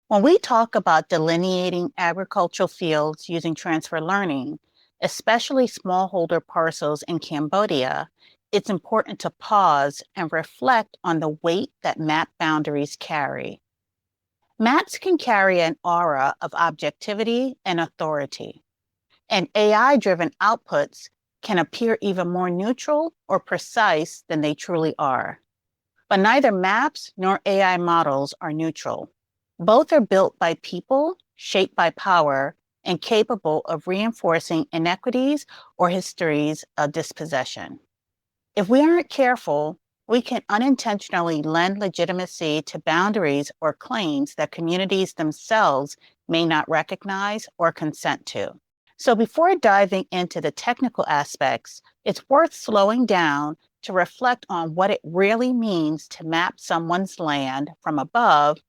When we talk about delineating agricultural fields using transfer learning, especially smallholder parcels in Cambodia, it's important to pause and reflect on the weight that map boundaries carry. Maps can carry an aura of objectivity and authority, and AI-driven outputs can appear even more neutral or precise than they truly are. But neither maps nor AI models are neutral. Both are built by people, shaped by power, and capable of reinforcing inequities or histories of dispossession. If we aren't careful, we can unintentionally lend legitimacy to boundaries or claims that communities themselves may not recognize or consent to. So before diving into the technical aspects, it's worth slowing down to reflect on what it really means to map someone's land from above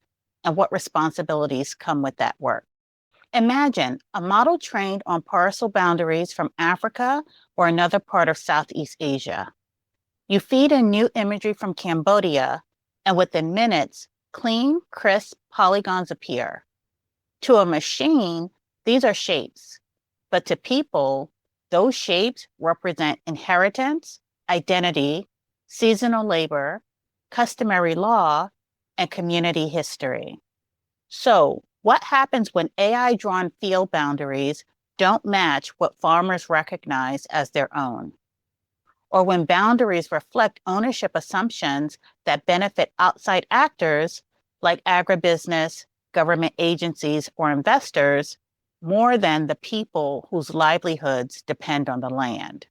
and what responsibilities come with that work. Imagine a model trained on parcel boundaries from Africa or another part of Southeast Asia. You feed in new imagery from Cambodia, and within minutes, clean, crisp polygons appear. To a machine, these are shapes, but to people, those shapes represent inheritance, identity, seasonal labor, customary law, and community history. So, what happens when AI-drawn field boundaries don't match what farmers recognize as their own? Or when boundaries reflect ownership assumptions that benefit outside actors like agribusiness, government agencies, or investors more than the people whose livelihoods depend on the land.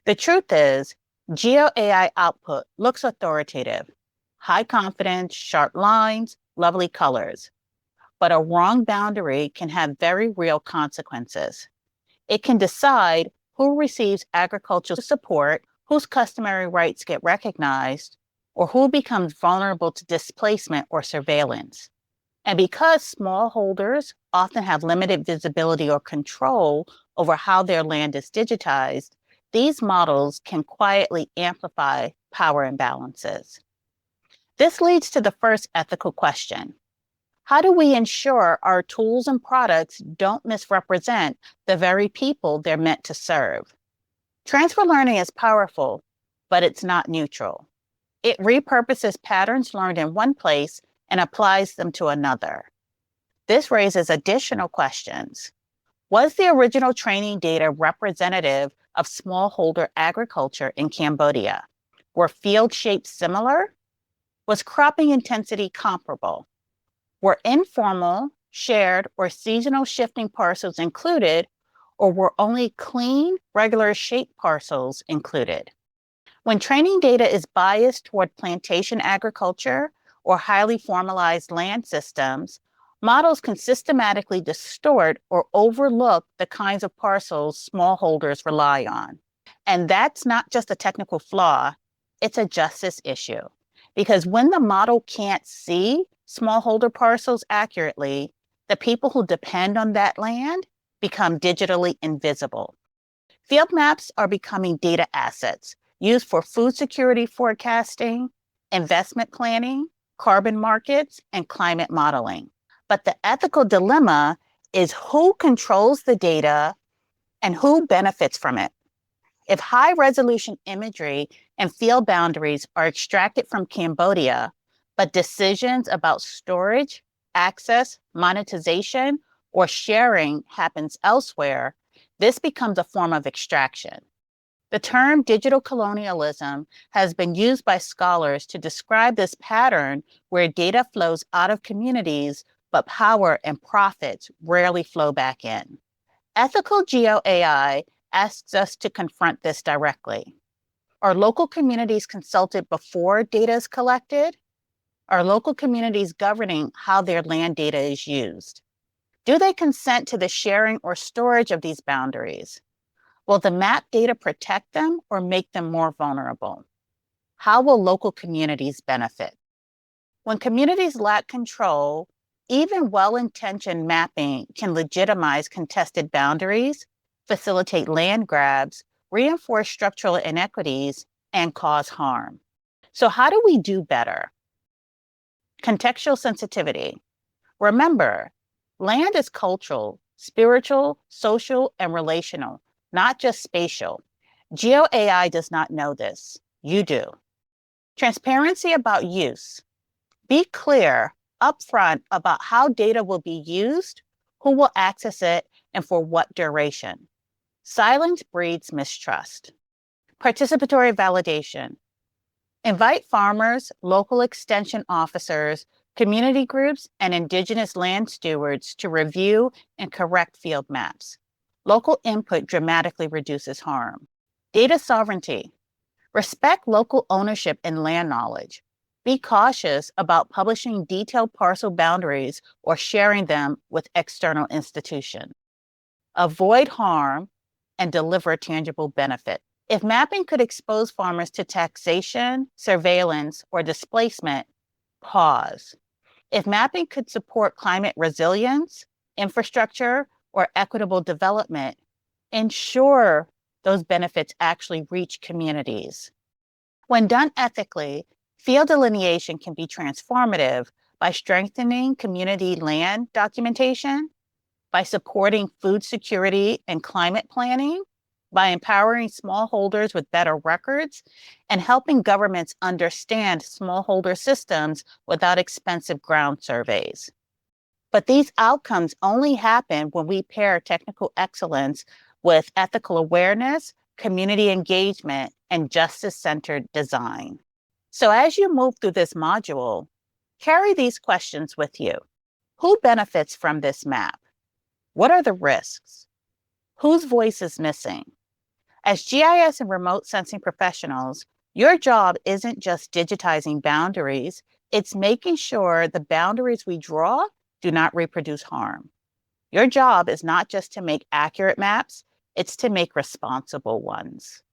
The truth is, GeoAI output looks authoritative, high confidence, sharp lines, lovely colors, but a wrong boundary can have very real consequences. It can decide who receives agricultural support, whose customary rights get recognized, or who becomes vulnerable to displacement or surveillance. And because smallholders often have limited visibility or control over how their land is digitized, these models can quietly amplify power imbalances. This leads to the first ethical question. How do we ensure our tools and products don't misrepresent the very people they're meant to serve? Transfer learning is powerful, but it's not neutral. It repurposes patterns learned in one place and applies them to another. This raises additional questions. Was the original training data representative of smallholder agriculture in Cambodia? Were field shapes similar? Was cropping intensity comparable? Were informal, shared, or seasonal shifting parcels included, or were only clean, regular shaped parcels included? When training data is biased toward plantation agriculture or highly formalized land systems, models can systematically distort or overlook the kinds of parcels smallholders rely on. And that's not just a technical flaw, it's a justice issue. Because when the model can't see smallholder parcels accurately, the people who depend on that land become digitally invisible. Field maps are becoming data assets used for food security forecasting, investment planning, carbon markets, and climate modeling. But the ethical dilemma is who controls the data and who benefits from it. If high-resolution imagery and field boundaries are extracted from Cambodia, but decisions about storage, access, monetization, or sharing happens elsewhere, this becomes a form of extraction. The term digital colonialism has been used by scholars to describe this pattern where data flows out of communities, but power and profits rarely flow back in. Ethical GeoAI asks us to confront this directly. Are local communities consulted before data is collected? Are local communities governing how their land data is used? Do they consent to the sharing or storage of these boundaries? Will the map data protect them or make them more vulnerable? How will local communities benefit? When communities lack control, even well-intentioned mapping can legitimize contested boundaries, facilitate land grabs, reinforce structural inequities, and cause harm. So how do we do better? Contextual sensitivity. Remember, land is cultural, spiritual, social, and relational, not just spatial. GeoAI does not know this. You do. Transparency about use. Be clear upfront about how data will be used, who will access it, and for what duration. Silence breeds mistrust. Participatory validation. Invite farmers, local extension officers, community groups, and Indigenous land stewards to review and correct field maps. Local input dramatically reduces harm. Data sovereignty. Respect local ownership and land knowledge. Be cautious about publishing detailed parcel boundaries or sharing them with external institutions. Avoid harm and deliver tangible benefit. If mapping could expose farmers to taxation, surveillance, or displacement, pause. If mapping could support climate resilience, infrastructure, or equitable development, ensure those benefits actually reach communities. When done ethically, field delineation can be transformative by strengthening community land documentation, by supporting food security and climate planning, by empowering smallholders with better records, and helping governments understand smallholder systems without expensive ground surveys. But these outcomes only happen when we pair technical excellence with ethical awareness, community engagement, and justice-centered design. So as you move through this module, carry these questions with you. Who benefits from this map? What are the risks? Whose voice is missing? As GIS and remote sensing professionals, your job isn't just digitizing boundaries, it's making sure the boundaries we draw do not reproduce harm. Your job is not just to make accurate maps, it's to make responsible ones.